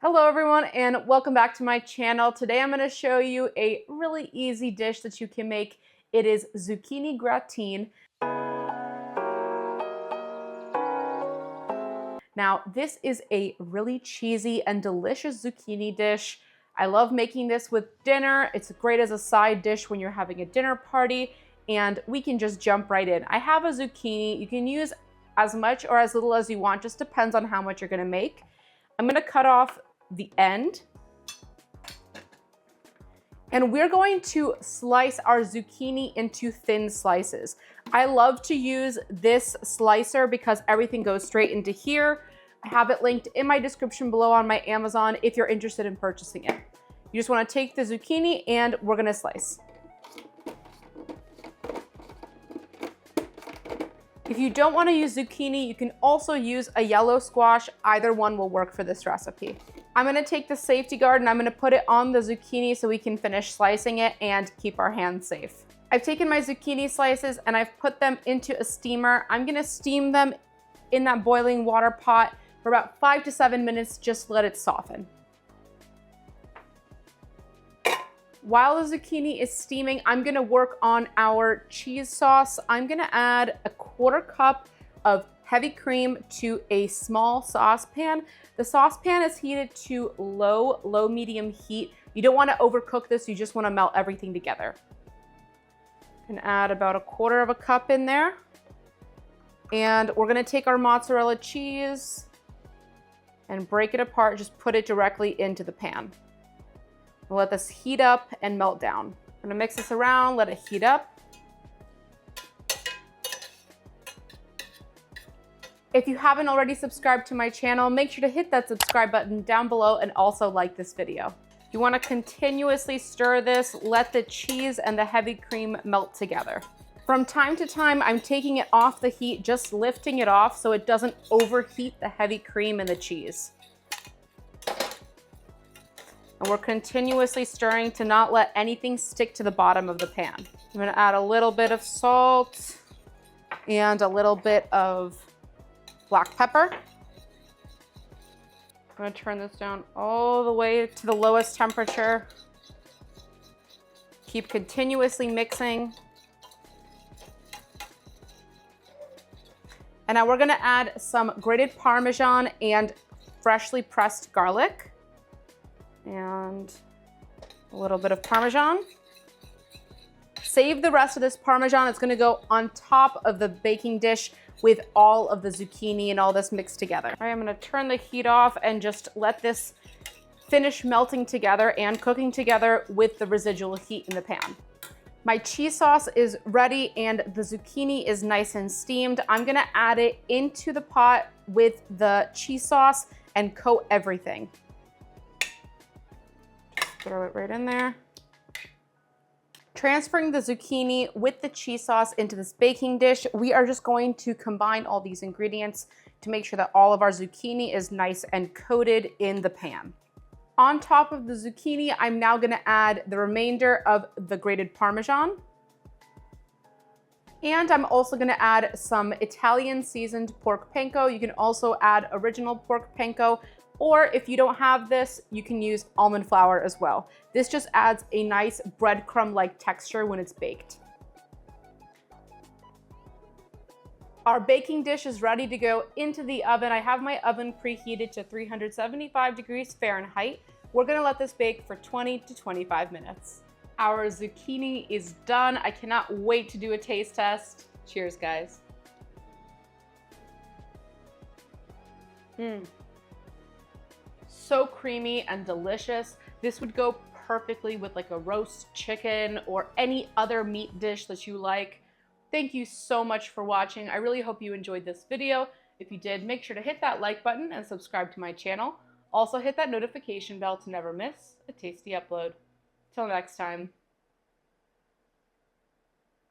Hello everyone and welcome back to my channel. Today I'm going to show you a really easy dish that you can make. It is zucchini gratin. Now this is a really cheesy and delicious zucchini dish. I love making this with dinner. It's great as a side dish when you're having a dinner party, and we can just jump right in. I have a zucchini. You can use as much or as little as you want, just depends on how much you're going to make. I'm going to cut off the end, and we're going to slice our zucchini into thin slices. I love to use this slicer because everything goes straight into here. I have it linked in my description below on my Amazon if you're interested in purchasing it. You just want to take the zucchini and we're going to slice. If you don't want to use zucchini, you can also use a yellow squash. Either one will work for this recipe. I'm going to take the safety guard and I'm going to put it on the zucchini so we can finish slicing it and keep our hands safe. I've taken my zucchini slices and I've put them into a steamer. I'm going to steam them in that boiling water pot for about 5 to 7 minutes, just let it soften. While the zucchini is steaming, I'm going to work on our cheese sauce. I'm going to add a 1/4 cup of heavy cream to a small saucepan. The saucepan is heated to low medium heat. You don't want to overcook this, you just want to melt everything together. And add about a 1/4 cup in there. And we're going to take our mozzarella cheese and break it apart, just put it directly into the pan. We'll let this heat up and melt down. I'm going to mix this around, let it heat up. If you haven't already subscribed to my channel, make sure to hit that subscribe button down below and also like this video. You want to continuously stir this, let the cheese and the heavy cream melt together. From time to time, I'm taking it off the heat, just lifting it off so it doesn't overheat the heavy cream and the cheese. And we're continuously stirring to not let anything stick to the bottom of the pan. I'm going to add a little bit of salt and a little bit of black pepper. I'm going to turn this down all the way to the lowest temperature. Keep continuously mixing. And now we're going to add some grated parmesan and freshly pressed garlic. And a little bit of parmesan. Save the rest of this parmesan. It's going to go on top of the baking dish with all of the zucchini and all this mixed together. All right, I'm going to turn the heat off and just let this finish melting together and cooking together with the residual heat in the pan. My cheese sauce is ready and the zucchini is nice and steamed. I'm going to add it into the pot with the cheese sauce and coat everything. Just throw it right in there. Transferring the zucchini with the cheese sauce into this baking dish, we are just going to combine all these ingredients to make sure that all of our zucchini is nice and coated in the pan. On top of the zucchini, I'm now going to add the remainder of the grated parmesan. And I'm also going to add some Italian seasoned pork panko. You can also add original pork panko, or if you don't have this, you can use almond flour as well. This just adds a nice breadcrumb-like texture when it's baked. Our baking dish is ready to go into the oven. I have my oven preheated to 375 degrees Fahrenheit. We're gonna let this bake for 20 to 25 minutes. Our zucchini is done. I cannot wait to do a taste test. Cheers, guys. So creamy and delicious. This would go perfectly with like a roast chicken or any other meat dish that you like. Thank you so much for watching. I really hope you enjoyed this video. If you did, make sure to hit that like button and subscribe to my channel. Also hit that notification bell to never miss a tasty upload. Till next time.